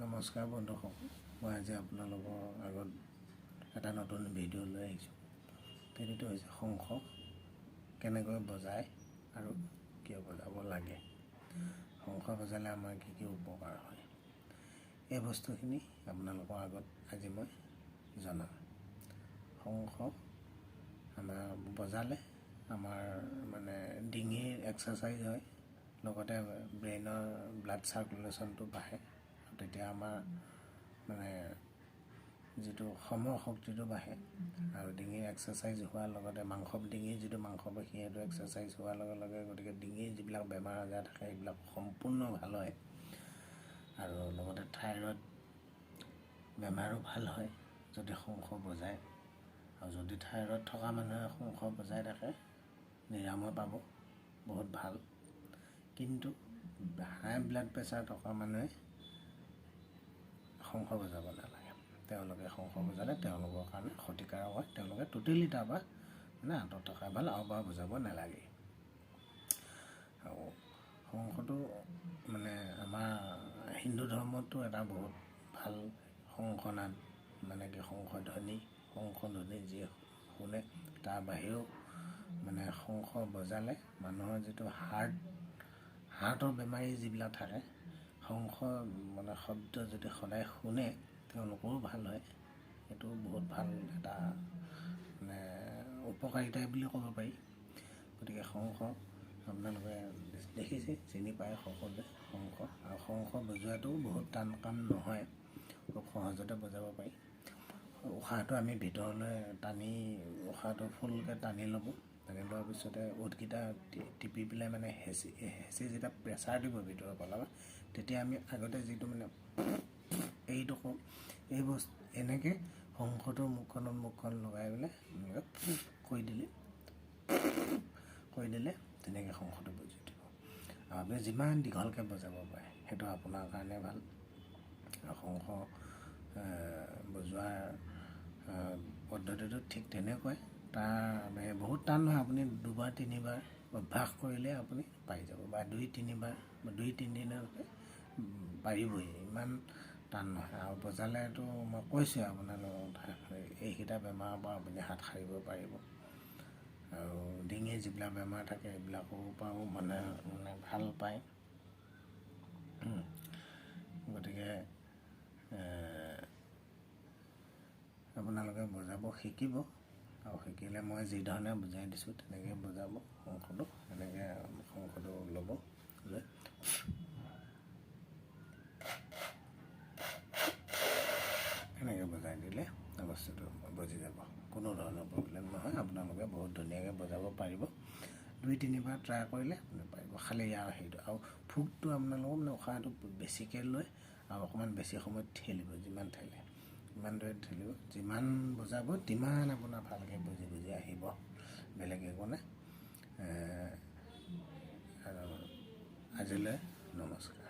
নমস্কাৰ বন্ধুসকল, মই আজি আপোনালোকৰ আগত এটা নতুন ভিডিঅ' লৈ আহিছোঁ। ভিডিঅ'টো হৈছে শংখ কেনেকৈ বজায় আৰু কিয় বজাব লাগে। শংখ বজালে আমাৰ কি কি উপকাৰ হয়, এই বস্তুখিনি আপোনালোকৰ আগত আজি মই জনাম। শংখ আমাৰ বজালে আমাৰ মানে ডিঙিৰ এক্সাৰচাইজ হয়, লগতে ব্ৰেইনৰ ব্লাড চাৰ্কুলেশ্যনটো বাঢ়ে। তেতিয়া আমাৰ মানে যিটো সময় শক্তিটো বাঢ়ে আৰু ডিঙিৰ এক্সাৰচাইজ হোৱাৰ লগতে ডিঙিৰ যিটো মাংসপেশী সেইটো এক্সাৰচাইজ হোৱাৰ লগে লগে গতিকে ডিঙিৰ যিবিলাক বেমাৰ আজাৰ থাকে সেইবিলাক সম্পূৰ্ণ ভাল হয় আৰু লগতে থাইৰয়ড বেমাৰো ভাল হয় যদি শংখ বজায়। আৰু যদি থাইৰয়ড থকা মানুহে শংখ বজাই থাকে নিৰাময় পাব, বহুত ভাল। কিন্তু হাই ব্লাড প্ৰেছাৰ থকা মানুহে শংখ বজাব নালাগে। তেওঁলোকে শংখ বজালে তেওঁলোকৰ কাৰণে ক্ষতিকাৰক হয়, তেওঁলোকে টোটেলি তাৰপৰা মানে আঁতৰত থকা ভাল, আৰু পৰা বজাব নালাগে। আৰু শংখটো মানে আমাৰ হিন্দু ধৰ্মতো এটা বহুত ভাল শংখনাদ, মানে কি শংখধ্বনি যিয়ে শুনে। তাৰ বাহিৰেও মানে শংখ বজালে মানুহৰ যিটো হাৰ্টৰ বেমাৰী যিবিলাক থাকে, শংখ মানে শব্দ যদি সদায় শুনে তেওঁলোকৰো ভাল হয়। সেইটো বহুত ভাল এটা মানে উপকাৰিতাই বুলি ক'ব পাৰি। গতিকে শংখ আপোনালোকে দেখিছে, চিনি পায় সকলোৱে শংখ। আৰু শংখ বজোৱাটো বহুত টান কাম নহয়, খুব সহজতে বজাব পাৰি। উশাহটো আমি ভিতৰলৈ উশাহটো ফুলকৈ টানি ল'ব। টানি লোৱাৰ পিছতে ওঁঠকেইটা টিপি পেলাই মানে হেঁচি যেতিয়া প্ৰেছাৰ দিব ভিতৰৰ পৰা, তেতিয়া আমি আগতে যিটো মানে এইটো কওঁ, এই বস্তু এনেকৈ শংখটোৰ মুখখন লগাই পেলাই এনেকৈ কৰি দিলে তেনেকৈ শংখটো বজি দিব। আৰু আপুনি যিমান দীঘলকৈ বজাব পাৰে সেইটো আপোনাৰ কাৰণে ভাল। আৰু শংখ বজোৱাৰ পদ্ধতিটো ঠিক তেনেকুৱাই, তাৰ বহুত টান নহয়। আপুনি 2-3বাৰ অভ্যাস কৰিলে আপুনি পাই যাব, বা 2-3বাৰ বা 2-3 দিনলৈকে পাৰিবই, ইমান টান নহয়। আৰু বজালেতো মই কৈছোঁ আপোনালোকক এইকেইটা বেমাৰৰ পৰা আপুনি হাত সাৰিব পাৰিব। আৰু ডিঙিৰ যিবিলাক বেমাৰ থাকে এইবিলাকৰ পৰাও মানে ভাল পায়। গতিকে আপোনালোকে বজাব শিকিব, আৰু শিকিলে মই যিধৰণে বুজাই দিছোঁ তেনেকৈ বজাব শংখটো। এনেকৈ শংখটো ল'ব, লৈ এনেকৈ বজাই দিলে বস্তুটো বজি যাব, কোনো ধৰণৰ প্ৰব্লেম নহয়। আপোনালোকে বহুত ধুনীয়াকৈ বজাব পাৰিব। 2-3বাৰ ট্ৰাই কৰিলে আপুনি পাৰিব। খালি ইয়াৰ সেইটো আৰু ফুকটো আপোনালোকৰ মানে উশাহটো বেছিকৈ লৈ আৰু অকণমান বেছি সময়ত ঠেলিব, যিমান ঠেলে ইমান দৰে ঠেলিব। যিমান বজাব তিমান আপোনাৰ ভালকৈ বজি আহিব, বেলেগ একো নাই। আৰু আজিলৈ নমস্কাৰ।